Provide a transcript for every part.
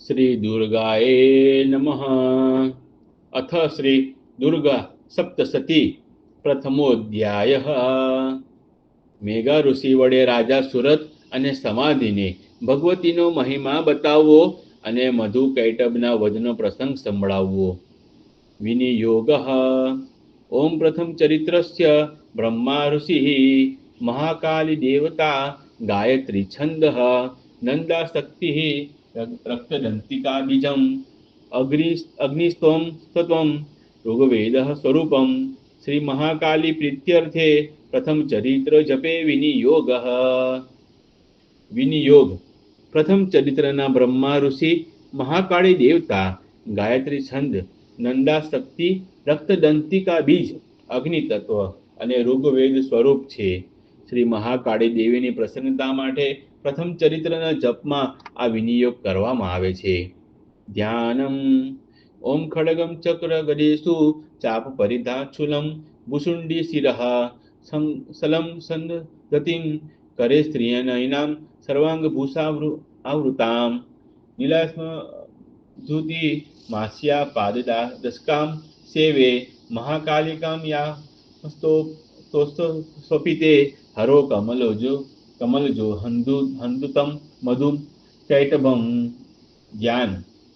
श्री दुर्गाये नमः। अथ श्री दुर्गा सप्तशती प्रथमोध्यायः। મેઘા ઋષિ વડે રાજા સુરત અને સમાધિને ભગવતીનો મહિમા બતાવવો અને મધુ કૈટબના વધનો પ્રસંગ સંભળાવવો. વિનિયોગ. ઓમ પ્રથમ ચરિત્રસ્ય બ્રહ્મા ઋષિ મહાકાલી દેવતા ગાયત્રી છંદ નંદા શક્તિ રક્તદંતિકા બીજમ અગ્નિસ્ત્વમ સત્વમ ઋગ્વેદ સ્વરૂપમ શ્રી મહાકાલી પ્રીત્યર્થે પ્રથમ ચરિત્ર જપે વિનિયોગ. વિનિયોગ. પ્રથમ ચરિત્રના બ્રહ્મા ઋષિ મહાકાળી દેવતા ગાયત્રી છંદ નંદા શક્તિ રક્તદંતિકા બીજ અગ્નિ તત્વ અને ઋગ્વેદ સ્વરૂપ છે. શ્રી મહાકાળી દેવીની પ્રસન્નતા માટે પ્રથમ ચરિત્રના જપમાં આ વિનિયોગ કરવામાં આવે છે. ધ્યાનમ. ઓમ ખડગમ ચક્ર ગદેશુ ચાપ પરિધાચુલમ ભુસુંડી શિરઃ સલમ સંદતિમ કરે સ્ત્રીયનયનામ સર્વાંગભૂષાવૃતામ નીલાસ્મ ધુતિ માસ્યા પાદદસ્કામ સેવે મહાકાલિકામ યા સ્વપિતે હરો કમલજો હંદુતમ મધુમ કૈટભમ. જ્ઞાન.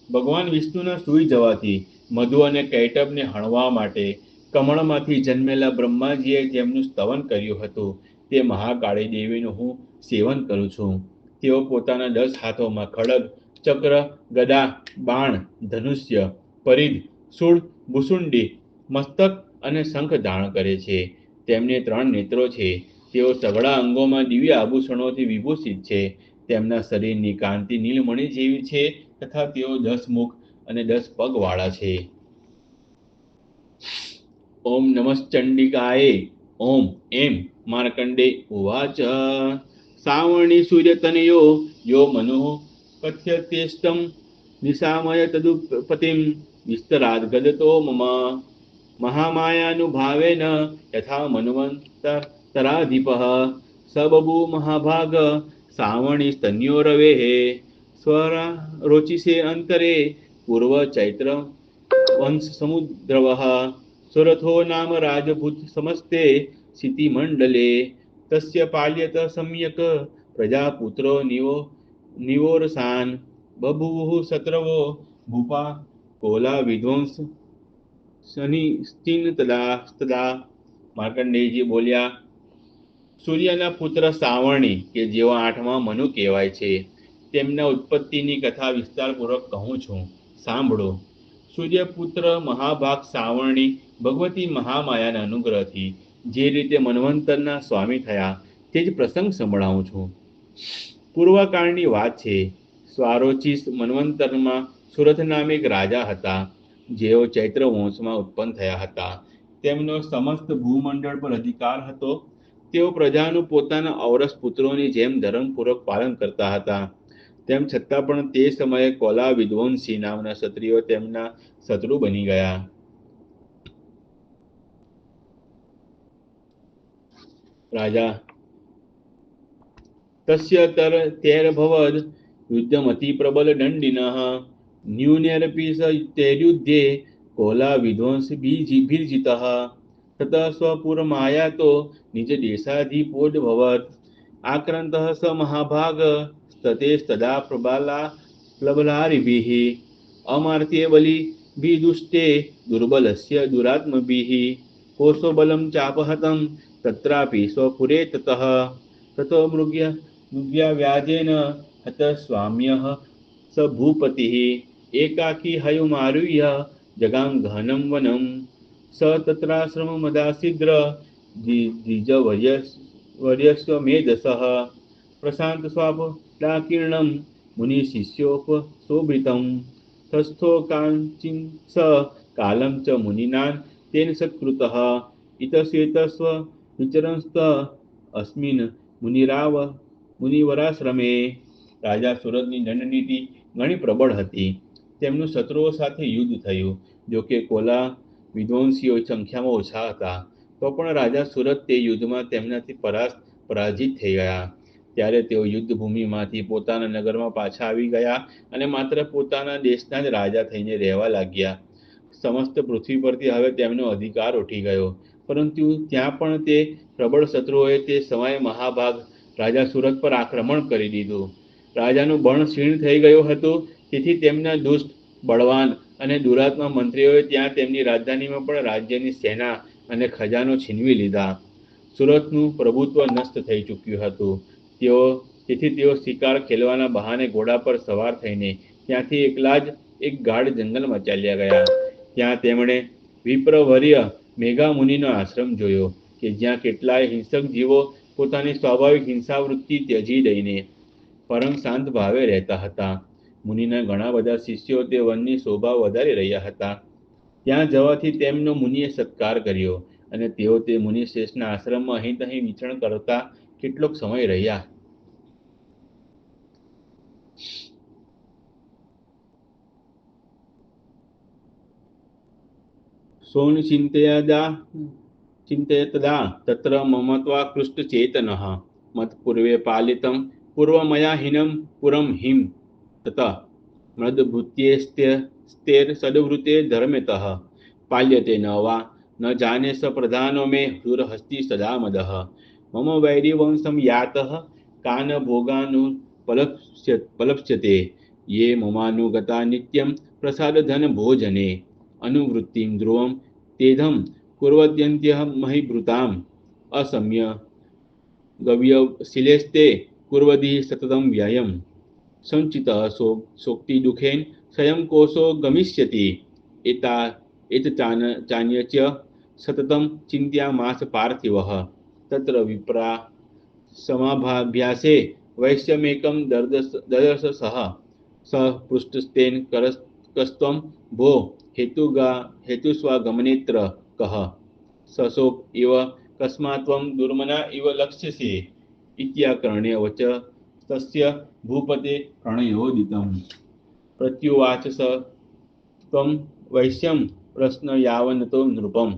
ભગવાન વિષ્ણુના સૂઈ જવાથી મધુ અને કૈટબને હણવા માટે કમળમાંથી જન્મેલા બ્રહ્માજીએ જેમનું સ્તવન કર્યું હતું તે મહાકાળી દેવીનું હું સેવન કરું છું. તેઓ પોતાના 10 હાથોમાં ખડગ, ચક્ર, ગદા, બાણ, ધનુષ્ય, પરિધ, શૂળ, ભુસુંડી, મસ્તક અને શંખ ધારણ કરે છે. તેમને 3 નેત્રો છે. તેઓ સઘળા અંગોમાં દિવ્ય આભૂષણોથી વિભૂષિત છે. તેમના શરીરની કાંતિ નીલમણિ જેવી છે તથા તેઓ 10 મુખ અને 10 પગ વાળા છે. ઓમ નમશ્ચંડિકાય. ઓમ એમ માર્કંડે ઉવાચ. સાવર્ણી સૂર્યતનયો યો મનુઃ કથ્યતેષ્ટં નિશામય તદુપતિમ વિસ્તરાદ ગદતો મમ મહામાયાનુભાવેન યથા મન્વંતરાધિપઃ સ બભૂ મહાભાગ સાવર્ણી સ્તન્યો રવેઃ સ્વરા રોચિષે અંતરે પૂર્વ ચૈત્ર વંશ સમુદ્રવઃ સુરથો નામ રાજભૂત સમસ્તે સિતિમંડલે તસ્ય પાલ્યત સમ્યક પ્રજાપુત્રો નિવોરસાન બભુવુઃ શત્રવો ભૂપા કોલા વિધ્વંસ શનિશ્ચિન તદા. માર્કંડેયજી બોલ્યા, સૂર્યના પુત્ર સાવર્ણી કે જેઓ 8મા મનુ કહેવાય છે તેમના ઉત્પત્તિની કથા વિસ્તારપૂર્વક કહું છું, સાંભળો. સૂર્યપુત્ર મહાભાગ સાવર્ણી ભગવતી મહામાયાના અનુગ્રહથી જે રીતે મન્વંતરના સ્વામી થયા તે જ પ્રસંગ સંભળાવું છું. પૂર્વકાળની વાત છે. સ્વારોચિષ મન્વંતરમાં સુરથ નામે એક રાજા હતા જેઓ ચૈત્ર વંશમાં ઉત્પન્ન થયા હતા. તેમનો સમસ્ત ભૂમંડળ પર અધિકાર હતો. તેઓ પ્રજાનું પોતાના ઔરસ પુત્રોની જેમ ધર્મપૂર્વક પાલન કરતા હતા. તેમ છતાં પણ તે સમયે કોલા વિદ્વંસી નામના ક્ષત્રિયો તેમના શત્રુ બની ગયા. રાજા તસ્ય તૈરભવદ યુદ્ધમતિ પ્રબલ દંડિનઃ ન્યૂનેરપી સ તૈર્યુદ્ધે કોલા વિધ્વંસ ભીર્જિતઃ તત સ્વપુરમાયાતો નિજ દેશાધિપોદ્ભવત આક્રાંતઃ સ મહાભાગ તતેસ્તદા પ્રબલારિભિઃ અમાર્ત્ય બલિભિદુષ્ટે દુર્બલસ્ય દુરાત્મભિઃ કોશો બલમ ચાપહતં તત્રાપી સ્વપુરે તતઃ તતો મૃગ્યા હત સ્વામ્યઃ સ ભૂપતિઃ એકાકી હયુમારુહ્ય જગામ ગહનમ વનમ સ તત્રાશ્રમમદાસિદ્ર દ્વિજવર્યસ્વમેધસઃ પ્રશાંત સ્વાપદાકીર્ણમ મુનિશિષ્યોપશોભિતમ તસ્થો કાંચિન સ કાલમ ચ મુનિનાન તેન સત્કૃતઃ ઇતશ્વેતસ્વ વિચરંસ્ત અસ્મિન મુનિવરાશ્રમે. રાજા સુરતની દંડનીતિ ઘણી પ્રબળ હતી. તેમનું શત્રુઓ સાથે યુદ્ધ થયું. જોકે કોલા વિદ્વાંસીઓ સંખ્યામાં ઓછા હતા તો પણ રાજા સુરત તે યુદ્ધમાં તેમનાથી પરાજિત થઈ ગયા. ત્યારે તેઓ યુદ્ધ ભૂમિમાંથી પોતાના નગરમાં પાછા આવી ગયા અને માત્ર પોતાના દેશના જ રાજા થઈને રહેવા લાગ્યા. સમસ્ત પૃથ્વી પરથી હવે તેમનો અધિકાર ઉઠી ગયો, પરંતુ ત્યાં પણ તે પ્રબળ શત્રુઓએ તે સમયે મહાભાગ રાજા સુરત પર આક્રમણ કરી દીધું. રાજાનું બળ ક્ષીણ થઈ ગયું હતું, તેથી તેમના દુષ્ટ, બળવાન અને દુરાત્મા મંત્રીઓએ ત્યાં તેમની રાજધાનીમાં પણ રાજ્યની સેના અને ખજાનો છીનવી લીધા. સુરતનું પ્રભુત્વ નષ્ટ થઈ ચૂક્યું હતું. તેથી તેઓ શિકાર ખેલવાના બહાને ઘોડા પર સવાર થઈને ત્યાંથી એકલા જ એક ગાઢ જંગલમાં ચાલ્યા ગયા. ત્યાં તેમણે વિપ્રવર્ય મેઘામુનિનો આશ્રમ જોયો કે જ્યાં કેટલાય હિંસક જીવો પોતાની સ્વાભાવિક હિંસાવૃત્તિ ત્યજી દઈને પરમ શાંત ભાવે રહેતા હતા. મુનિના ઘણા બધા શિષ્યો તે વનની શોભા વધારી રહ્યા હતા. ત્યાં જવાથી તેમનો મુનિએ સત્કાર કર્યો અને તેઓ તે મુનિશ્રેષ્ઠના આશ્રમમાં અહીં તહીં વિચરણ કરતા કેટલોક સમય રહ્યા. સોન ચિંતયતદા તત્ર મમત્વાકૃષ્ટચેતનઃ મત્પૂર્વે પાલિतं પૂર્વમયા હિनं પુરં હિમ તત મદભૂત્યેસ્તેર સદવૃતે ધર્મેતઃ પાલ્યતે ન વા ન જાને સ પ્રધાનો મે સુરહસ્તિ સદા મદઃ મમ વૈરીવંશમ યાતઃ કાન ભોગાનુપલપ્સ્યતે યે મમાનુગતા નિત્યં પ્રસાદધન ભોજને અનુવૃત્તિમ ધ્રુવમ તેધમ કુર્વત્યન્ત્યઃ મહીભૃતામ અસમ્ય ગવ્યશીલેસ્તે કુર્વદી સતતમ વ્યયમ સંચિતઃ શોક્તિ દુઃખેન સ્વયં કોશો ગમિષ્યતિ ચાન્યચ સતતમ ચિંત્યામાસ પાર્થિવઃ તત્ર વિપ્રા સમાભાભ્યાસે વૈશ્યમેકં દદર્શ સહ પૃષ્ઠસ્તેન કસ્ત્વં ભો હેતુસ્વાગમનેત્ર કઃ સશોક ઇવ કસ્માત્વં દુર્મના ઇવ લક્ષ્યસે ઇત્યાકર્ણ્ય વચ તસ્ય ભૂપતે પ્રણયોદિતમ પ્રત્યુવાચ સ ત્વં વૈશ્યં પ્રશ્નયાવનતો નૃપમ.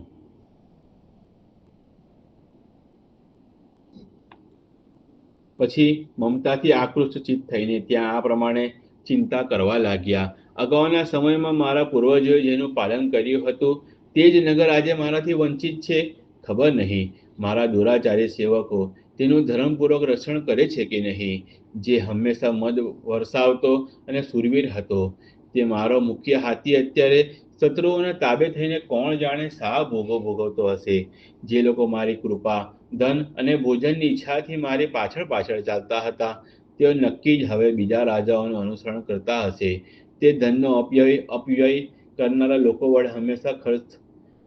પછી મમતાથી આકૃષ્ટ ચિત્ત થઈને ત્યાં આ પ્રમાણે ચિંતા કરવા લાગ્યા. અગાઉના સમયમાં મારા પૂર્વજોએ જેનું પાલન કર્યું હતું તે જ નગર આજે મારાથી વંચિત છે. ખબર નહીં મારા દુરાચારી સેવકો તેનું ધર્મપૂર્વક રક્ષણ કરે છે કે નહીં. જે હંમેશા મદ વરસાવતો અને શૂરવીર હતો તે મારો મુખ્ય હાથી અત્યારે શત્રુઓના તાબે થઈને કોણ જાણે શા ભોગો ભોગવતો હશે. જે લોકો મારી કૃપા, ધન અને ભોજનની ઈચ્છાથી મારી પાછળ ચાલતા હતા તેઓ નક્કી જ હવે બીજા રાજાઓનું અનુસરણ કરતા હશે. તે ધનનો અપવ્યય કરનારા લોકો વડે હંમેશા ખર્ચ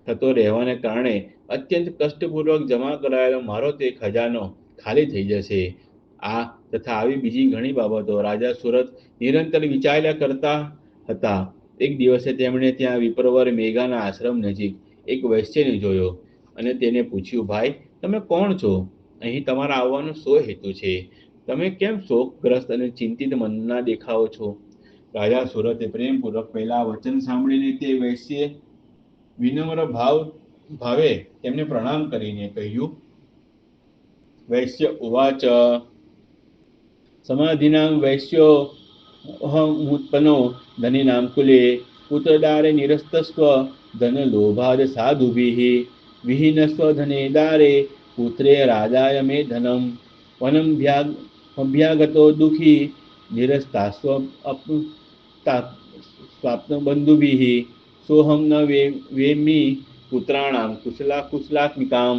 થતો રહેવાને કારણે અત્યંત કષ્ટપૂર્વક જમા કરાયેલો મારો તે ખજાનો ખાલી થઈ જશે. આ તથા આવી બીજી ઘણી બાબતો રાજા સુરત નિરંતર વિચાર્યા કરતા હતા. એક દિવસે તેમણે ત્યાં વિપ્રવર મેઘાના આશ્રમ નજીક એક વૈશ્યને જોયો અને તેને પૂછ્યું, ભાઈ, તમે કોણ છો? અહીં તમારા આવવાનો શો હેતુ છે? તમે કેમ શોકગ્રસ્ત અને ચિંતિત મનના દેખાઓ છો? રાજા સુરતે પ્રેમપૂર્વક પહેલા વચન સાંભળીને તે વૈશ્યે વિનમ્ર ભાવે તેમને પ્રણામ કરીને કહ્યું. વૈશ્ય ઉવાચ સમાધિનામ વૈશ્યો અહમુત્પન્નો ધનીનામ કુલે પુત્રદારે નિરસ્તસ્વ ધન લોભાદ સાધુભિઃ વિહીનસ્વ ધને દારે પુત્રે રાજાય મે ધનમ વનમ અભ્યાગતો દુઃખી નિરસ્તાસ્વ સ્વાપ્નબંધુભિઃ સોહમ ન વેમી પુત્રાણામ કુશલાત્મિકામ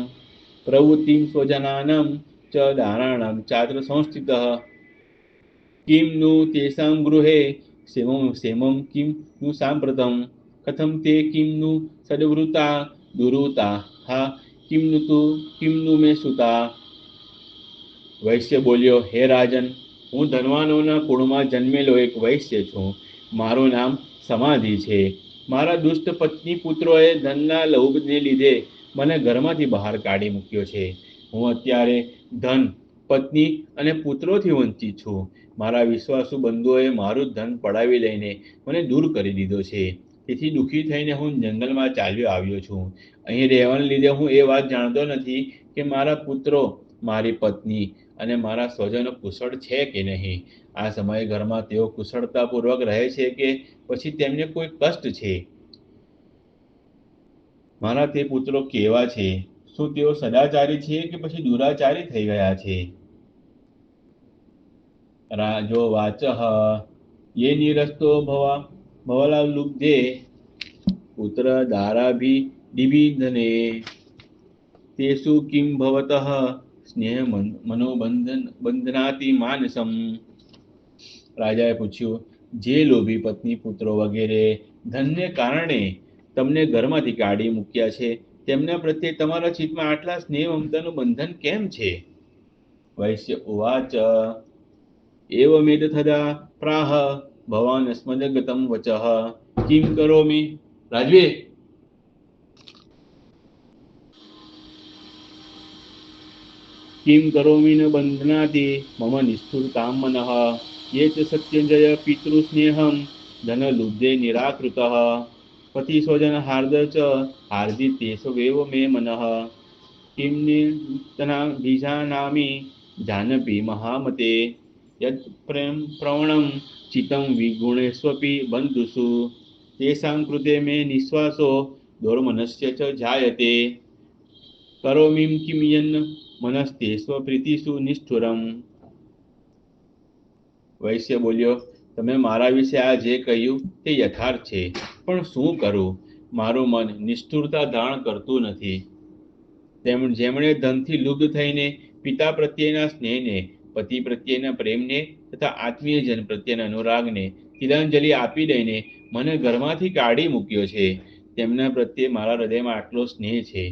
પ્રવૃત્તિમ સ્વજનાનામ ચ દારાણામ ચાત્ર સંસ્થિતઃ કિમ नु તેષાં ગૃહે ક્ષેમં કિમ नु સાંપ્રતમ કથમ તે કિમ नु સદવૃતા દુરુતા હા કિમ नु મે સુતા. વૈશ્ય બોલ્યો, હે રાજન, હું ધનવાનોના કુળમાં જન્મેલો એક વૈશ્ય છું. મારું નામ સમાધિ છે. મારા દુષ્ટ પત્ની પુત્રોએ ધનના લોભને લીધે મને ઘરમાંથી બહાર કાઢી મૂક્યો છે. હું અત્યારે ધન, પત્ની અને પુત્રોથી વંચિત છું. મારા વિશ્વાસુ બંધુઓએ મારું ધન પડાવી લઈને મને દૂર કરી દીધો છે. તેથી દુઃખી થઈને હું જંગલમાં ચાલ્યો આવ્યો છું. અહીં રહેવાને લીધે હું એ વાત જાણતો નથી કે મારા પુત્રો, મારી પત્ની અને મારા સ્વજનો કુશળ છે કે નહીં? આ સમયે ઘરમાં તેઓ કુશળતાપૂર્વક રહે છે કે પછી તેમને કોઈ કષ્ટ છે? મારા તે પુત્રો કેવા છે? શું તેઓ સદાચારી છે કે પછી દુરાચારી થઈ ગયા છે? રાજો વાચઃ યે નિરસ્તો ભવલાલુબ્ધે પુત્ર દારાભિ તેષુ કિમ ભવતઃ સ્નેહ બંધનાતિ માનસમ. રાજાએ પૂછ્યું, જે લોભી પત્ની, પુત્રો વગેરે ધનને કારણે તમને ઘરમાંથી કાઢી મૂક્યા છે, તેમના પ્રત્યે તમારા ચિત્તમાં આટલા સ્નેહ મમતાનું બંધન કેમ છે? વૈશ્ય ઉવાચ એવમેત થદા પ્રાહ ભવાન સ્મદગતમ વચઃ કિમ કરોમિ. રાજવે, કિમ કરોમિ ન બંધનાતિ મમ નિષ્ઠુરતામ મનઃ યે ચ સત્યજય પિતૃસ્નેહમ ધનલુબ્ધે નિરાકૃતઃ પતિ સ્વજન હાર્દ ચ હાર્દિતેષવેવ મે મનઃ કિમ નિતના બીજાનામિ જાનપી મહામતે યદ પ્રેમ પ્રવણમ ચિતમ વિગુણેષ્વપી બંધુષુ તેષાં કૃતે મે નિશ્વાસો દોર્મનસ્ય ચ જાયતે કરોમિ કિમ યન્ન મનસ્તેષ્વ પ્રીતિષુ નિષ્ઠુરમ. વૈશ્ય બોલ્યો, તમે મારા વિશે આ જે કહ્યું તે યથાર્થ છે, પણ શું કરું? મારું મન નિષ્ઠુરતા ધારણ કરતું નથી. જેમણે ધનથી લુબ્ધ થઈને પિતા પ્રત્યેના સ્નેહને, પતિ પ્રત્યેના પ્રેમને તથા આત્મીયજન પ્રત્યેના અનુરાગને તિલાંજલિ આપી દઈને મને ઘરમાંથી કાઢી મૂક્યો છે, તેમના પ્રત્યે મારા હૃદયમાં આટલો સ્નેહ છે.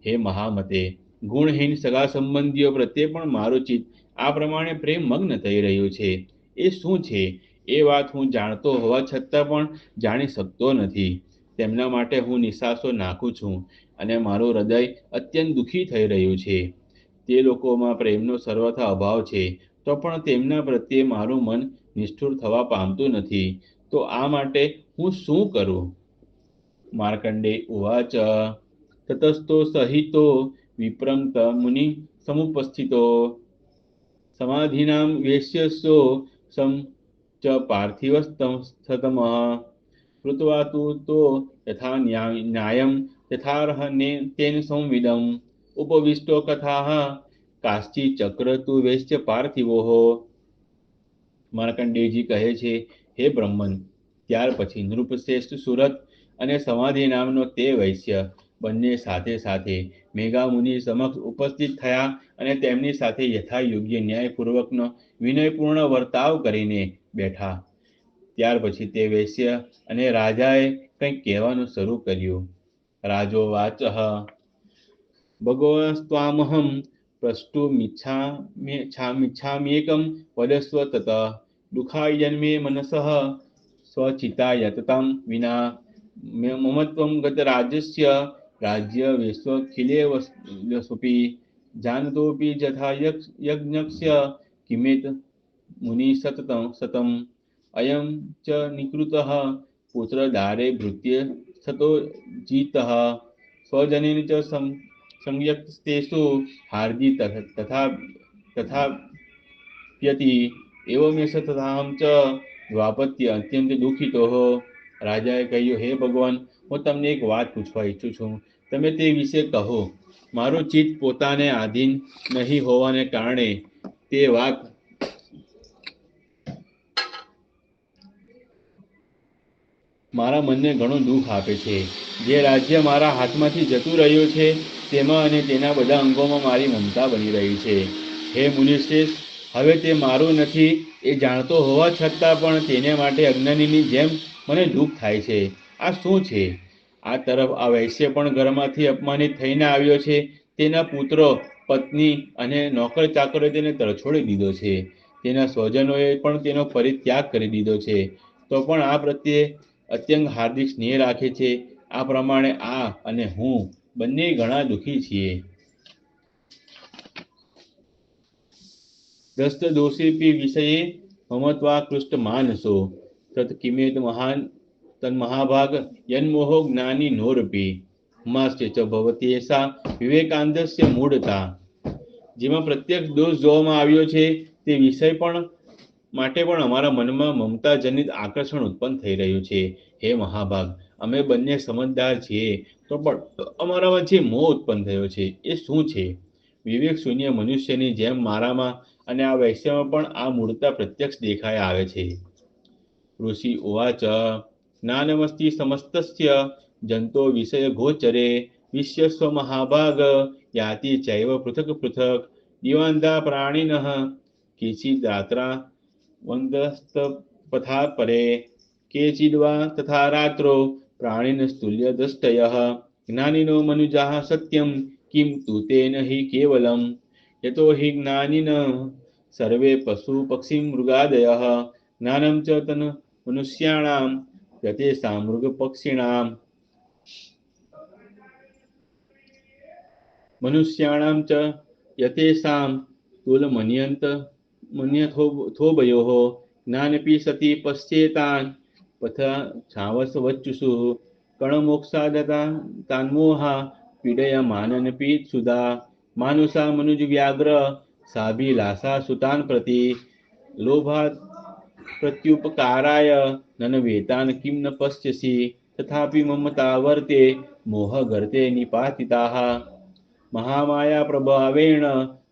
હે મહામતે, ગુણહીન સગા સંબંધીઓ પ્રત્યે પણ મારું ચિત્ત આ પ્રમાણે પ્રેમ મગ્ન થઈ રહ્યું છે. એ શું છે? એ વાત હું જાણતો હોવા છતાં પણ જાણી શકતો નથી. તેમના માટે હું નિશાસો નાખું છું અને મારું હૃદય અત્યંત દુઃખી થઈ રહ્યું છે. તે લોકોમાં પ્રેમનો સર્વથા અભાવ છે, તો પણ તેમના પ્રત્યે મારું મન નિષ્ઠુર થવા પામતું નથી. તો આ માટે હું શું કરું? માર્કંડે ઉવાચ તતસ્તો સહિતો વિપ્રમ મુનિ સમુપસ્થિતો સમાધિનામ વેશ્યસ્યો સમ ચ પાર્થિવસ્તમઃ કૃત્વા તો યથા ન્યાયમ યથાર્હ તેન સંવિદમ ઉપવિષ્ટો કથાઃ કાશ્ચિ ચક્ર તુ વેશ્ય પાર્થિવોઃ. માર્કંડેયજી કહે છે, હે બ્રહ્મન, ત્યાર પછી નૃપશ્રેષ્ઠ સુરત અને સમાધિ નામનો તે વૈશ્ય બંને સાથે સાથે મેઘામુનિ સમક્ષ ઉપસ્થિત થયા અને તેમની સાથે યથા યોગ્ય ન્યાયપૂર્વકનો વિનયપૂર્ણ વર્તાવ કરીને બેઠા. ત્યાર પછી તે વૈશ્ય અને રાજાએ કંઈક કહેવાનું શરૂ કર્યું. રાજો વાચઃ ભગવસ્ત્વામહં પ્રષ્ટુમિચ્છામ્યેકં વદસ્વ તત દુઃખાયન્મે મનસઃ સ્વચિતા યતતાં વિના મમત્વં ગત રાજ્યસ્ય રાજ્ય વિશ્વખિલેવસ્વપી જાનતોપી જથા યજ્ઞસ્ય કિમેત મુનિ સતમ અયં ચ નિકૃતઃ પુત્ર દારે ભૃત્ય સતો જીતઃ સ્વજનેન ચ સંયક્તેષુ હાર્દિ તથાપ્યતિ એવમેષ તથાહં ચ દ્વાપત્ય અત્યંત દુઃખિતો. રાજાએ કહ્યું, હે ભગવાન, હું તમને એક વાત પૂછવા ઈચ્છું છું, તમે તે વિશે કહો. મારું ચિત્ત પોતાને આધીન નહીં હોવાને કારણે તે વાત મારા મનને ઘણું દુઃખ આપે છે. જે રાજ્ય મારા હાથમાંથી જતું રહ્યું છે તેમાં અને તેના બધા અંગોમાં મારી મમતા બની રહી છે. હે મુનિશ્રેષ્ઠ, હવે તે મારું નથી એ જાણતો હોવા છતાં પણ તેને માટે અજ્ઞાનીની જેમ મને દુઃખ થાય છે. આ શું છે? આ તરફ આ વૈશ્ય પણ ઘરમાંથી અપમાનિત થઈને આવ્યો છે. તેના પુત્રો, પત્ની અને નોકર ચાકરોએ તેને તરછોડી દીધો છે. તેના સ્વજનોએ પણ તેનો પરિત્યાગ કરી દીધો છે. તો પણ આ પ્રત્યે અત્યંત હાર્દિક સ્નેહ રાખે છે. આ પ્રમાણે આ અને હું બંને ઘણા દુઃખી છીએ. દ્રષ્ટ દોષેપી વિષયે મમત્વાકૃષ્ટ માનસો તત કિમેત તન્મહાભાગ યન્મોહો જ્ઞાની નોરપી માસ્ય ચ ભવત્યેષા વિવેકાનંદસ્ય મૂઢતા. જેમાં પ્રત્યક્ષ દોષ જોવામાં આવ્યો છે તે વિષય પણ માટે પણ અમારા મનમાં મમતાજનિત આકર્ષણ ઉત્પન્ન થઈ રહ્યું છે. હે મહાભાગ, અમે બંને સમજદાર છીએ, તો પણ અમારામાં જે મોહ ઉત્પન્ન થયો છે એ શું છે? વિવેક શૂન્ય મનુષ્યની જેમ મારામાં અને આ વૈશ્યમાં પણ આ મૂળતા પ્રત્યક્ષ દેખાય આવે છે. ઋષિ ઉવાચ જ્ઞાનમસ્તિ સમસ્તસ્ય જંતો વિષય ગોચરે વિશ્યસ્વ મહાભાગ યાતિ ચૈવ પૃથક પૃથક દિવાંતા પ્રાણિનઃ કેચિદાત્રા વંદસ્ત પથા પરે કેચિદ્વા તથા રાત્રો પ્રાણિનસ્તુલ્ય દૃષ્ટયઃ જ્ઞાનિનો મનુજાઃ સત્યમ કિમ તુ તેન હિ કેવલમ યતો હિ જ્ઞાનિન સર્વે પશુ પક્ષી મૃગાદયઃ જ્ઞાનમ ચ તન મનુષ્યાણામ યતેષાં મૃગ પક્ષિણામ મનુષ્યાણામ ચ યતેષાં તુલમન્યંત મન્યથોભયોઃ જ્ઞાનપી સતિ પશ્ચેતાન પથ છાવસવચ્ચુષુ કણમોક્ષાદતા તાન્મોહા પીડયમાનનપી સુદા માનુષા મનુજ વ્યાગ્ર સાભિલાષા સુતાન પ્રતિ લોભાત પ્રત્યુપકારાય નનવેતાન કિમ ન પશ્યસી તથાપિ મમતા વર્તે મોહ ગર્તે નિપાતિતાઃ મહામાયા પ્રભાવેણ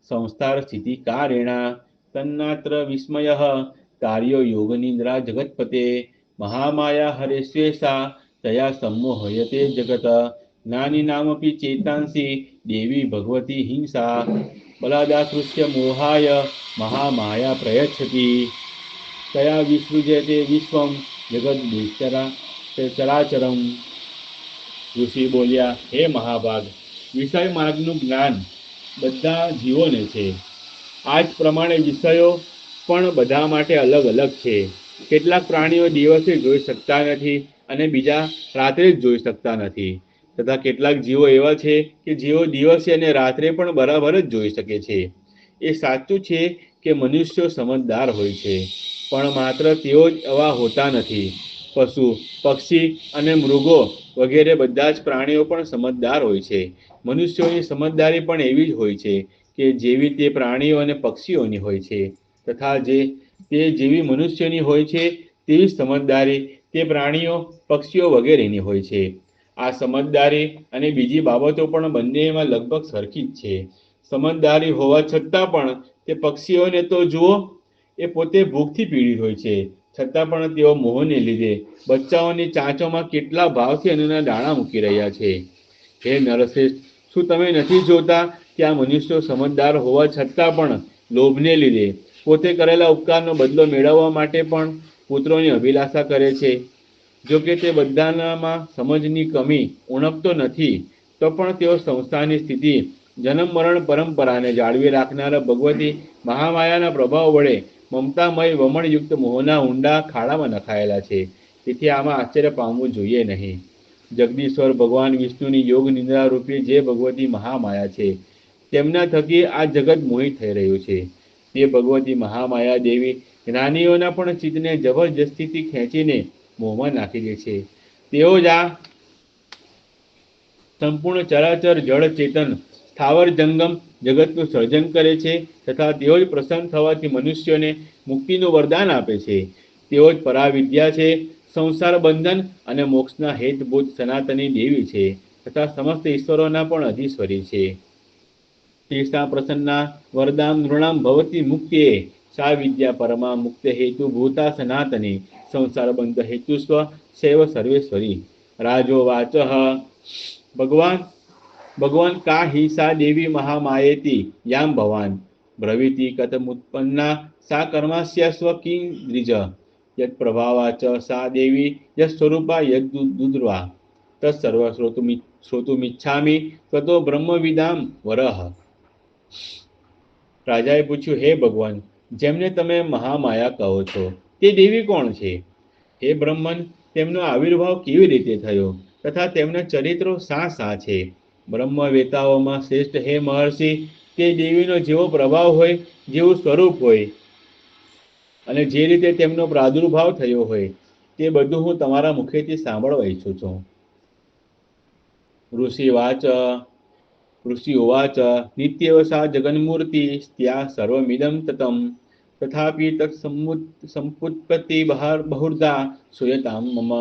સંસ્થાર સ્થિતિ કારેણ તન્નાત્ર વિસ્મયઃ કાર્યો યોગ નિદ્રા જગતપતે મહામાયા હરેશ્વેષા તયા सम्मोहयते જગત જ્ઞાનિનામપી ચેતાંસી દેવી ભગવતી હિંસા બલાદાસૃત્ય મોહાય મહામાયા પ્રયચ્છતિ તયા વિસૃજ્યતે વિશ્વમ જગદ્ ચરાચરમ. ઋષિ બોલ્યા, હે મહાભાગ, વિષય માર્ગનું જ્ઞાન બધા જીવોને છે. આ જ પ્રમાણે વિષયો પણ બધા માટે અલગ અલગ છે. કેટલાક પ્રાણીઓ દિવસે જોઈ શકતા નથી અને બીજા રાત્રે જ જોઈ શકતા નથી, તથા કેટલાક જીવો એવા છે કે જેઓ દિવસે અને રાત્રે પણ બરાબર જ જોઈ શકે છે. એ સાચું છે કે મનુષ્યો સમજદાર હોય છે, પણ માત્ર તેઓ જ એવા હોતા નથી. પશુ પક્ષી અને મૃગો વગેરે બધા જ પ્રાણીઓ પણ સમજદાર હોય છે. મનુષ્યોની સમજદારી પણ એવી જ હોય છે કે જેવી તે પ્રાણીઓ અને પક્ષીઓની હોય છે, તથા તે જેવી મનુષ્યોની હોય છે તેવી સમજદારી તે પ્રાણીઓ પક્ષીઓ વગેરેની હોય છે. આ સમજદારી અને બીજી બાબતો પણ બંનેમાં લગભગ સરખી જ છે. સમજદારી હોવા છતાં પણ તે પક્ષીઓને તો જુઓ, એ પોતે ભૂખથી પીડિત હોય છે, છતાં પણ તેઓ મોહને લીધે બચ્ચાઓની ચાંચોમાં કેટલા ભાવથી અન્નના દાણા મૂકી રહ્યા છે. હે નરશ્રેષ્ઠ, શું તમે નથી જોતા કે આ મનુષ્યો સમજદાર હોવા છતાં પણ લોભને લીધે પોતે કરેલા ઉપકારનો બદલો મેળવવા માટે પણ પુત્રોની અભિલાષા કરે છે? જો કે તે બધાનામાં સમજની કમી ઉણપ તો નથી, તો પણ તેઓ સંસ્થાની સ્થિતિ જન્મ મરણ પરંપરાને જાળવી રાખનારા ભગવતી મહામાયાના પ્રભાવ વડે મમતામય વમણયુક્ત મોહના ઊંડા ખાડામાં નખાયેલા છે. તેથી આમાં આશ્ચર્ય પામવું જોઈએ નહીં. જગદીશ્વર ભગવાન વિષ્ણુની યોગ નિદ્રા રૂપી જે ભગવતી મહામાયા છે, તેમના થકી આ જગત મોહિત થઈ રહ્યું છે. તે ભગવતી મહામાયા દેવી જ્ઞાનીઓના પણ ચિત્તને જબરજસ્તીથી ખેંચીને મોહમાં નાખી દે છે. તેઓ જ આ સંપૂર્ણ ચરાચર જળ ચેતન સ્થાવર જંગમ જગતનું સર્જન કરે છે, તથા તેઓ જ પ્રસન્ન થવાથી મનુષ્યોને મુક્તિનું વરદાન આપે છે. તેઓ જ પરાવિદ્યા છે, સંસાર બંધન અને મોક્ષના હેતભૂત સનાતની દેવી છે, તથા સમસ્ત ઈશ્વરોના પણ અધીશ્વરી છે. તેષા પ્રસન્ના વરદાન નૃણામ ભવતી મુક્તિએ સા વિદ્યા પરમા મુક્ત હેતુ ભૂતા સનાતની સંસાર બંધ હેતુસ્વ સૈવ સર્વેશ્વરી. રાજો વાચ ભગવાન કા હિ સા દેવી મહામાયેતિ યામ ભવાન બ્રવીતિ કથમુત્પન્ના સા કર્માસ્યા સ્વ કિં દ્વિજ યત પ્રભાવા ચ સા દેવી યત સ્વરૂપા યદ દુદ્રવા તત્સર્વ શ્રોતુમિચ્છામિ તતો બ્રહ્મવિદામ વરહ. રાજાએ પૂછ્યું, હે ભગવાન, જેમને તમે મહામાયા કહો છો તે દેવી કોણ છે? હે બ્રહ્મન, તેમનો આવિર્ભાવ કેવી રીતે થયો તથા તેમના ચરિત્રો શા શા છે? બ્રહ્મવેતાઓમાં શ્રેષ્ઠ હે મહર્ષિ, તે દેવીનો જેવો પ્રભાવ હોય, જેવું સ્વરૂપ હોય અને જે રીતે તેમનો પ્રાદુર્ભાવ થયો હોય તે બધું હું તમારા મુખેથી સાંભળવા ઈચ્છું છું. ઋષિ વાચ ऋषि उवाच नित्येव सा जगन्मूर्ति स्त्या सर्वमिदं ततं तथापि तत्समुत्पत्ति बहुधा श्रूयतां मम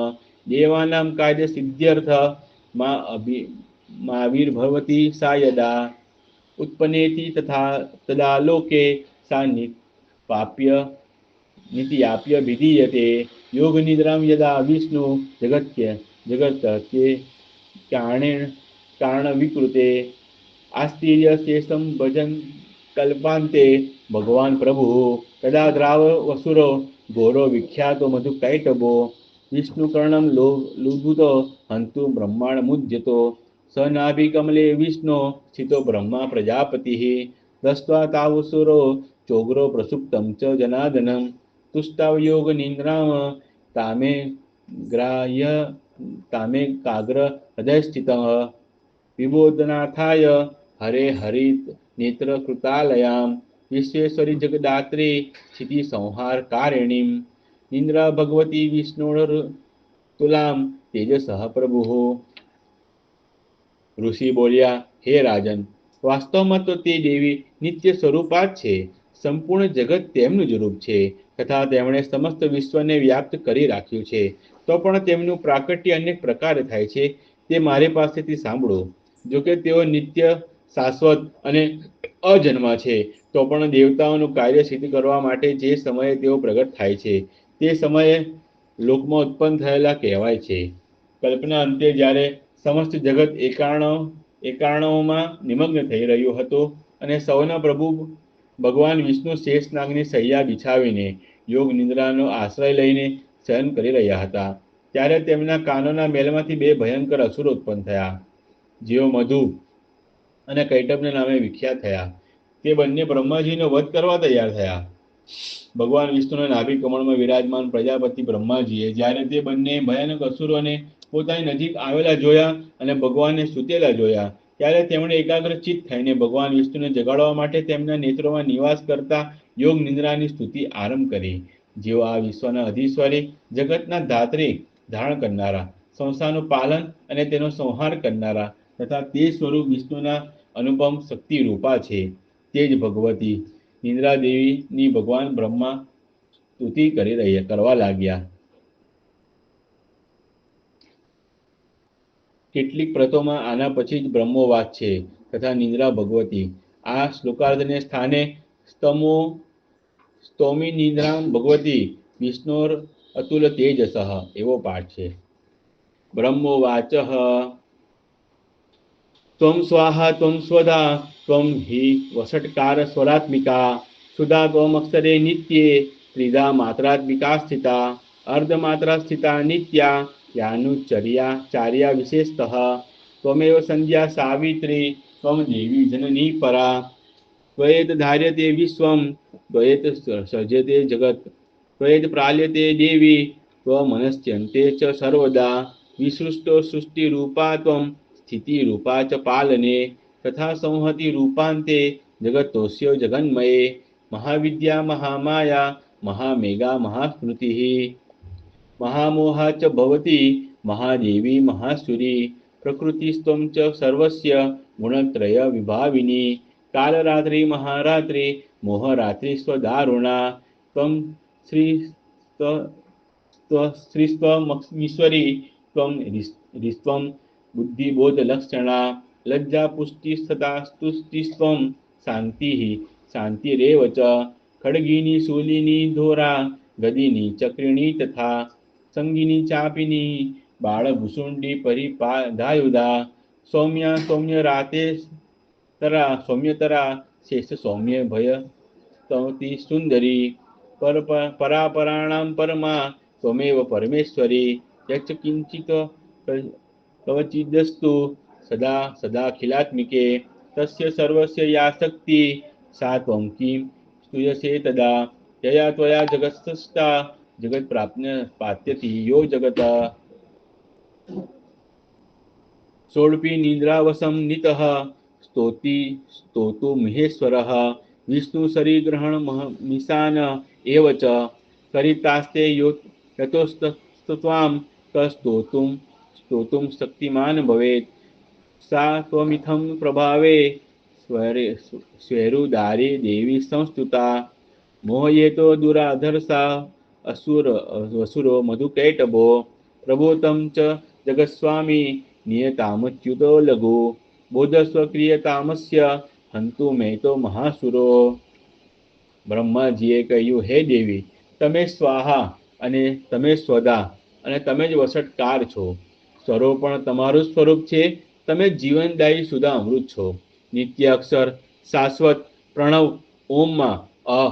देवानां कार्यसिद्ध्यर्थ माविर्भवति सा यदा उत्पन्नेति तथा तदा लोके सा निपाप्य नीतियाप्य विधीयते योग निद्रां यदा विष्णु जगत्ये कारणेन कारणविकृते आस्तीर्य शेषं भजन कल्पान्ते भगवान प्रभु तदा द्राव वसुरो घोरो विख्यातो मधुकैटभो विष्णुकर्णं लुभुतो हन्तु ब्रह्माण्डमुद्यतो स नाभिकमले विष्णो स्थितो ब्रह्मा प्रजापतिः दृष्ट्वा तावसुरो चोग्रो प्रसुप्तं च जनार्दनं तुष्टावयोग निन्द्राम तामे ग्राह्य तामे काग्र हृदय स्थितः विबोधनार्थाय हरे हरित नेत्र कृतालयां विश्वेश्वरी जगदात्री क्षिति संहार कारिणीं निन्द्रा भगवती विष्णुर्तुलां तेजसः प्रभुः। ઋષિ બોલ્યા, હે રાજન, વાસ્તવમાં તો તે દેવી નિત્ય સ્વરૂપા જ છે. સંપૂર્ણ જગત તેમનું જ રૂપ છે તથા તેમણે સમસ્ત વિશ્વને વ્યાપ્ત કરી રાખ્યું છે. તો પણ તેમનું પ્રાકટ્ય અનેક પ્રકારે થાય છે તે મારી પાસેથી સાંભળો. જોકે તેઓ નિત્ય શાશ્વત અને અજન્મા છે તો પણ દેવતાઓનું કાર્ય સિદ્ધ કરવા માટે જે સમયે તેઓ પ્રગટ થાય છે તે સમયે લોકમાં ઉત્પન્ન થયેલા કહેવાય છે. કલ્પના અંતે જ્યારે સમસ્ત જગત એકારણોમાં નિમગ્ન થઈ રહ્યું હતું અને સૌના પ્રભુ ભગવાન વિષ્ણુ શેષનાગની સૈયા બિછાવીને યોગ નિદ્રાનો આશ્રય લઈને શયન કરી રહ્યા હતા ત્યારે તેમના કાનોના મેલમાંથી બે ભયંકર અસુરો ઉત્પન્ન થયા જેઓ મધુ અને કૈટભના નામે વિખ્યાત થયા. તે બંને બ્રહ્માજીનો વધ કરવા તૈયાર થયા. ભગવાન વિષ્ણુના નાભિ કમળમાં વિરાજમાન પ્રજાપતિ બ્રહ્માજીએ જ્યારે તે બંને ભયાનક અસુરોને પોતાની નજીક આવેલા જોયા અને ભગવાનને સૂતેલા જોયા ત્યારે તેમણે એકાગ્રચિત્ત થઈને ભગવાન વિષ્ણુને જગાડવા માટે તેમના નેત્રોમાં નિવાસ કરતા યોગ નિદ્રાની સ્તુતિ આરંભ કરી. જેઓ આ વિશ્વના અધીશ્વરી, જગતના ધાત્રી, ધારણ કરનારા, સંસારનું પાલન અને તેનો સંહાર કરનારા તથા તે સ્વરૂપ વિષ્ણુના અનુપમ શક્તિ રૂપા છે તે જ ભગવતી નિદ્રા દેવીની ભગવાન બ્રહ્મા સ્તુતિ કરવા લાગ્યા. કેટલીક પ્રતોમાં આના પછી જ બ્રહ્મોવાચ છે તથા નિદ્રા ભગવતી. આ શ્લોકાર્ધને સ્થાને સ્તોમી નિદ્રાં ભગવતી વિષ્ણોર અતુલ તેજસઃ એવો પાઠ છે. બ્રહ્મોવાચ ત્વં સ્વાહા ત્વં સ્વધા ત્વં હિ વષટ્કાર સ્વરાત્મિકા સુધા ત્વમક્ષરે નિત્યે ત્રિધા માત્રાત્મિકા સ્થિતા અર્ધમાત્રા સ્થિતા નિત્યા યાનુચર્યા ચાર્યા વિશેષતઃ ત્વમેવ સંધ્યા સાવિત્રી ત્વં દેવી જનની પરા ત્વયેત ધાર્યતે વિશ્વં ત્વયેત સર્જતે જગત ત્વયેત પ્રાલ્યતે દેવી ત્વમનશ્યન્તે ચ સર્વદા વિસૃષ્ટો સૃષ્ટિરૂપા ત્વં સ્થિતિરૂપા ચ પાલને તથા સંહતિ રૂપાંતે જગતોસ્ય જગન્મયે મહાવિદ્યા મહામાયા મહામેઘા મહાસ્મૃતિઃ મહામોહા ચ ભવતી મહાદેવી મહાસુરી પ્રકૃતિસ્ત્વં ચ સર્વસ્ય ગુણત્રય વિભાવિની કાલરાત્રિ મહારાત્રિ મોહરાત્રિ સ્વદારુણા ત્વં શ્રીસ્ત્વમીશ્વરી ત્વં રિસ્ત્વં બુદ્ધિબોધલક્ષણા લજ્જા પુષ્ટિસ્તતા સ્તુષ્ટિસ્ત્વં શાંતિઃ શાંતિરેવ ચ ખડગિની શૂલિની ધોરા ગદિની ચક્રિણી તથા સંગિની ચાપિની બાળભૂષુંડી પરિપાધાયુધા સૌમ્યા સૌમ્ય રાતે સૌમ્યતરા શેષ સૌમ્ય ભય સ્તવતી સુંદરી પરાપરાણામ પરમા ત્વમેવ પરમેશ્વરી યચ્ચ કિંચિત કવચિદસ્તુ સદા સદાખિલાત્મિકે તસ્ય સર્વસ્ય યા શક્તિ સા ત્વં કિં સ્તુયસે તદા यया त्वया जगत्सृष्टा जगत पात्यति यो जगत सोडपी निद्रावसं नितः स्तोतु महेश्वरः विष्णु शरीग्रहण मिशान एव च करितास्ते यतोस्तत्वां स्तोतुं शक्तिमान् भवेत् सा त्वमिथं प्रभावे स्वेरुदारी देवी संस्तुता मोहयेतो दुराधर्षा असुरो मधुकैटभो प्रभूतं च जगत्स्वामी नियतामच्युतो लघु बोधस्वक्रियतामस्य हन्तु मेतो महासुरो। બ્રહ્માજીએ કહ્યું, હે દેવી, તમે સ્વાહા અને તમે સ્વદા અને તમે જ વસટકાર છો. સ્વરૂપ પણ તમારું સ્વરૂપ છે. તમે જીવનદાયી સુધા અમૃત છો. નિત્ય અક્ષર શાશ્વત પ્રણવ ઓમમાં અ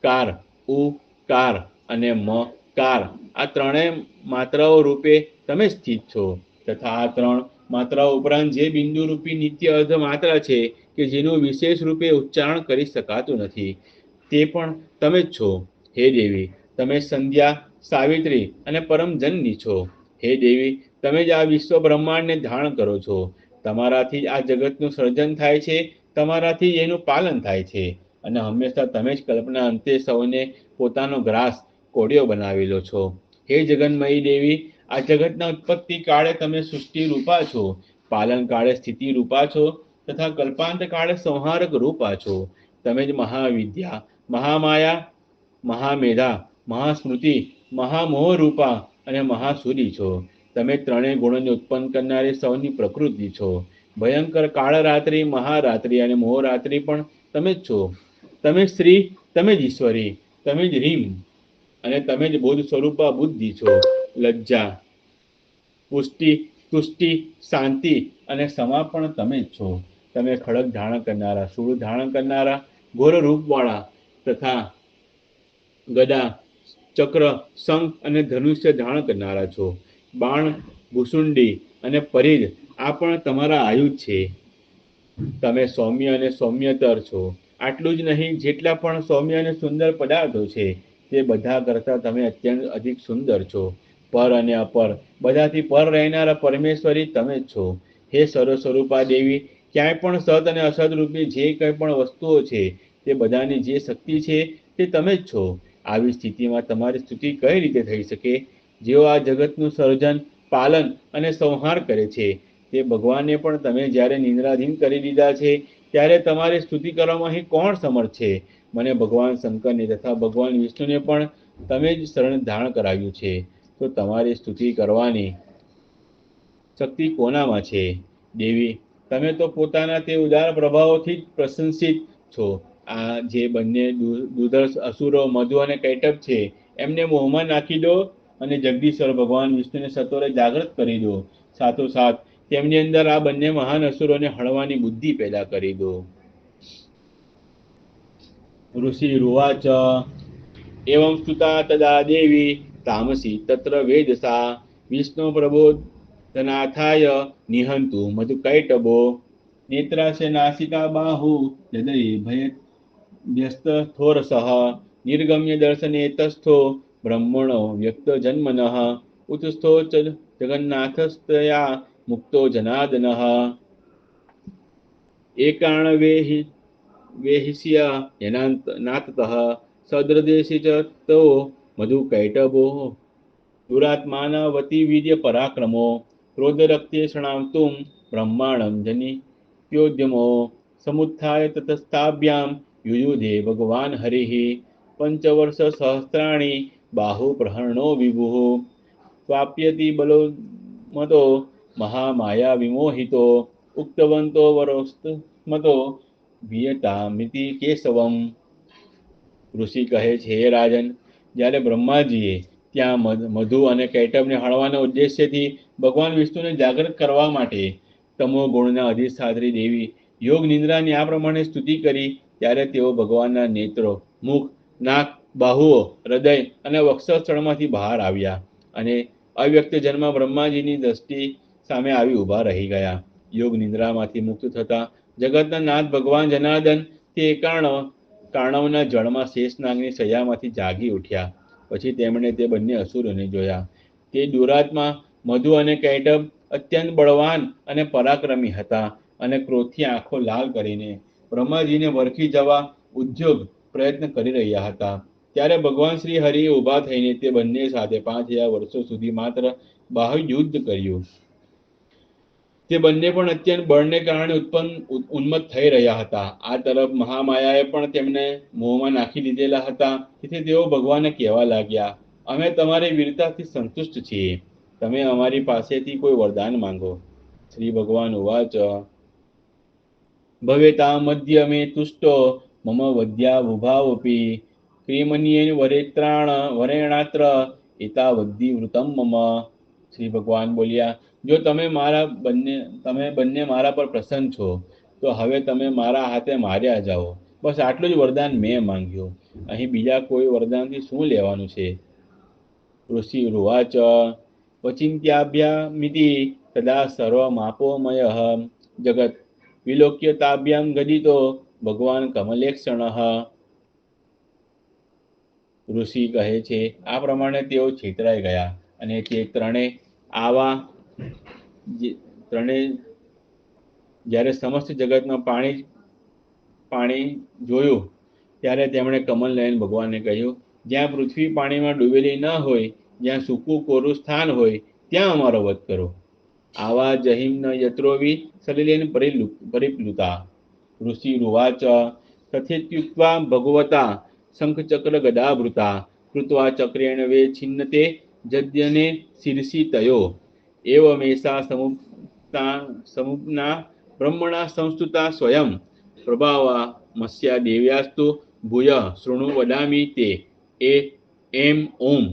કાર ઉકાર અને મકાર આ ત્રણેય માત્રાઓ રૂપે તમે સ્થિત છો. તથા આ ત્રણ માત્રાઓ ઉપરાંત જે બિંદુ રૂપી નિત્ય અર્ધ માત્રા છે કે જેનું વિશેષ રૂપે ઉચ્ચારણ કરી શકાતું નથી, તે પણ તમે જ છો. હે દેવી, તમે સંધ્યા, સાવિત્રી અને પરમજનની છો. હે દેવી, તમે જ આ વિશ્વ બ્રહ્માંડને ધારણ કરો છો. તમારાથી જ આ જગતનું સર્જન થાય છે, તમારાથી જ એનું પાલન થાય છે, અને હંમેશા તમે જ કલ્પના અંતે સૌને પોતાનો ગ્રાસ કોડિયો બનાવેલો છો. હે જગન્મયી દેવી, આ જગતના ઉત્પત્તિ કાળે તમે સૃષ્ટિ રૂપા છો, પાલન કાળે સ્થિતિ રૂપા છો, તથા કલ્પાંત કાળે સંહારક રૂપા છો. તમે જ મહાવિદ્યા, મહામાયા, મહામેધા, મહાસ્મૃતિ, મહામોહ રૂપા અને મહાસુરી છો. તમે ત્રણેય ગુણોને ઉત્પન્ન કરનારી સૌની પ્રકૃતિ છો. ભયંકર કાળરાત્રિ, મહારાત્રિ અને મોહરાત્રિ પણ તમે જ છો. તમે શ્રી, તમે જ ઈશ્વરી, તમે જ રીમ અને તમે જ બોધ સ્વરૂપા બુદ્ધિ છો. લજ્જા, પુષ્ટિ, તુષ્ટિ, શાંતિ અને સમા પણ તમે જ છો. તમે ખડક ધારણ કરનારા, શૂળ ધારણ કરનારા, ઘોર રૂપવાળા તથા ગદા, ચક્ર, શંખ અને ધનુષ્ય ધારણ કરનારા છો. બાણ, ભૂસુંડી અને પરિધ આ પણ તમારા આયુધ છે. તમે સૌમ્ય અને સૌમ્યતર છો. આટલું જ નહીં, જેટલા પણ સૌમ્ય અને સુંદર પદાર્થો છે તે બધા કરતાં તમે અત્યંત અધિક સુંદર છો. પર અને અપર બધાથી પર રહેનારા પરમેશ્વરી તમે જ છો. હે સર્વ સ્વરૂપા દેવી, ક્યાંય પણ સત અને અસત રૂપી જે કંઈ પણ વસ્તુઓ છે તે બધાની જે શક્તિ છે તે તમે જ છો. આવી સ્થિતિમાં તમારી સ્તુતિ કઈ રીતે થઈ શકે? જેઓ આ જગતનું સર્જન, પાલન અને સંહાર કરે છે તે ભગવાનને પણ તમે જ્યારે નિંદ્રાધીન કરી દીધા છે, ત્યારે તમારી સ્તુતિ કરવામાં અહીં કોણ સમર્થ છે? મને ભગવાન શંકરને તથા ભગવાન વિષ્ણુને પણ તમે જ શરણ ધારણ કરાવ્યું છે, તો તમારી સ્તુતિ કરવાની શક્તિ કોનામાં છે? દેવી, તમે તો પોતાના તે ઉદાર પ્રભાવોથી જ પ્રશંસિત છો. આ જે બંને દુર્ધર્ષ અસુરો મધુ અને કૈટભ છે એમને મોહમાં નાખી દો અને જગદીશ્વર ભગવાન વિષ્ણુને સત્વરે જાગૃત કરી દો. સાથોસાથ તેમની અંદર આ બંને મહાન અસુરોને હળવાની બુદ્ધિ પેદા કરી દો. ઋષિ રૂવાચ એવં સ્તુતા તદા દેવી તામસી તત્ર વેદસા વિષ્ણુ પ્રબોધનાથાય નિહંતુ મધુકૈટભો નેત્રાસ્ય નાસિકા બાહુ હૃદયે ભય વ્યસ્તથોરસઃ નિર્ગમ્ય દર્શને તસ્થો બ્રહ્મણો વ્યક્ત જન્મનઃ ઉતસ્થો ચ જગન્નાથસ્તયા મુક્તો જનાર્દનઃ એકાણ વેહિષ્ય નાતતઃ સદ્રદેશી ચ તો મધુકૈટભો દુરાત્માનવતી વીર્ય પરાક્રમો ક્રોધરક્તે શણાવતુમ બ્રહ્માણમ જનિત્યોદ્યમો સમુત્થાય તતસ્તાભ્યામ યુયુધે ભગવાન હરિઃ પંચવર્ષ સહસ્રાણિ બાહુ પ્રહરણો વિભુઃ સ્વાપ્યતિ બલોમતો મહામાયા વિમોહિતો ઉક્તવંતો વરોસ્તમતો વિયતામિતિ કેશવમ. ઋષિ કહે છે, હે રાજન, જ્યારે બ્રહ્માજીએ ત્યાં મધુ અને કૈટભને હણવાના ઉદ્દેશ્યથી ભગવાન વિષ્ણુને જાગૃત કરવા માટે તમો ગુણના અધિષ્ઠાત્રી દેવી યોગ નિંદ્રાની આ પ્રમાણે સ્તુતિ કરી, ત્યારે તેઓ ભગવાનના નેત્રો, મુખ, નાક, બાહુઓ, હૃદય અને વક્ષસ્થળમાંથી બહાર આવ્યા અને અવ્યક્ત જન્મ બ્રહ્માજીની દ્રષ્ટિ સામે આવી ઊભા રહી ગયા. યોગ નિંદ્રામાંથી મુક્ત થતા જગતના નાથ ભગવાન જનાર્દન તે કારણવના જળમાં શેષનાગની શૈયામાંથી જાગી ઉઠ્યા. પછી તેમણે તે બંને અસુરોને જોયા. તે દુરાત્મા મધુ અને કૈટભ અત્યંત બળવાન અને પરાક્રમી હતા અને ક્રોધથી આંખો લાલ કરીને બ્રહ્માજીને વરખી જવા ઉદ્યોગ પ્રયત્ન કરી રહ્યા હતા. ત્યારે ભગવાન શ્રી હરિએ ઊભા થઈને તે બંને સાથે 5000 વર્ષો સુધી માત્ર બાહ્ય યુદ્ધ કર્યું. તે બંને પણ અત્યંત બળને કારણે ઉન્મત્ત થઈ રહ્યા હતા. આ તરફ મહામાયાએ પણ તેમને મોહમાં નાખી દીધેલા હતા. તેથી તેઓ ભગવાનને કહેવા લાગ્યા, અમે તમારી વીરતાથી સંતુષ્ટ છીએ, તમે અમારી પાસેથી કોઈ વરદાન માંગો. શ્રી ભગવાન ઉવાચ ભવેતા મધ્ય મે તુષ્ટો મમ વદ્યા વુભાવપી ક્રિમન્યેન વરેણાત્ર એતા વદ્ધિ વૃતમ મમ. શ્રી ભગવાન બોલ્યા, જો તમે બંને મારા પર પ્રસન્ન છો તો હવે તમે મારા હાથે માર્યા જાઓ. બસ આટલું જ વરદાન મેં માંગ્યું, અહીં બીજા કોઈ વરદાનથી શું લેવાનું છે? ઋષિ રૂવાચ વચિંત્યાભ્યામિતિ તદા સર્વમાપોમયઃ જગત વિલોક્યતાભ્યામ ગદિતો ભગવાન કમલેક્ષણઃ. ઋષિ કહે છે, આ પ્રમાણે તેઓ છેતરાઈ ગયા અને તે ત્રણે જ્યારે સમસ્ત જગતમાં પાણી જોયું ત્યારે તેમણે કમલ લઈને ભગવાનને કહ્યું, જ્યાં પૃથ્વી પાણીમાં ડૂબેલી ન હોય, જ્યાં સૂકું કોરું સ્થાન હોય, ત્યાં અમારો વધ કરો. આવા જહિમ્ન યત્રોવી સલિલેન પરિપ્લુતા. ઋષિ રૂવાચ તથેત્યુક્ત્વા ભગવતા શંખચક્ર ગદાભૃતા કૃત્વા ચક્રેણ વે છિન્નતે જદ્યને શિરસી તયો એવમેષા સમુપના બ્રહ્મણા સંસ્તુતા સ્વયં પ્રભાવા મસ્યા દેવ્યાસ્તુ ભૂય શૃણુ વદામિ તે એમ ઓમ.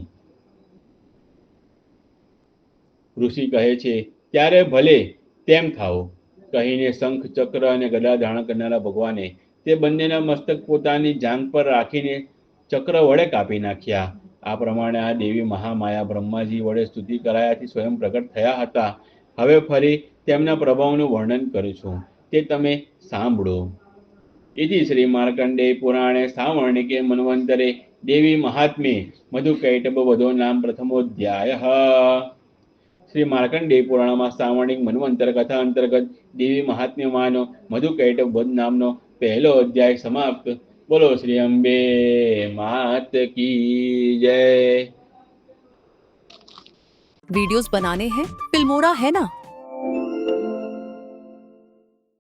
ઋષિ કહે છે, ત્યારે ભલે તેમ થાઓ. કહીને શંખ ચક્ર અને ગદા ધારણ કરનારા ભગવાને તે બંનેના મસ્તક પોતાની જાંઘ પર રાખીને ચક્ર વડે કાપી નાખ્યા. આ પ્રમાણે આ દેવી મહામાયા બ્રહ્માજી વડે સ્તુતિ કરાયાથી સ્વયં પ્રગટ થયા હતા. હવે ફરી તેમના પ્રભાવનું વર્ણન કરું છું, તે તમે સાંભળો. ઇતિ શ્રી માર્કંડેય પુરાણે સાવર્ણિકે મન્વંતરે દેવી મહાત્મ્ये મધુકૈટભ વધો નામ પ્રથમોધ્યાયઃ. શ્રી માર્કંડેય પુરાણમાં સાવર્ણિક મન્વંતર કથા અંતર્ગત દેવી મહાત્મ્યમાંનો મધુકૈટભ વધ નામનો પહેલો અધ્યાય સમાપ્ત. બોલો શ્રી અંબે માત કી જય. वीडियोस बनाने हैं फिल्मोरा है ना,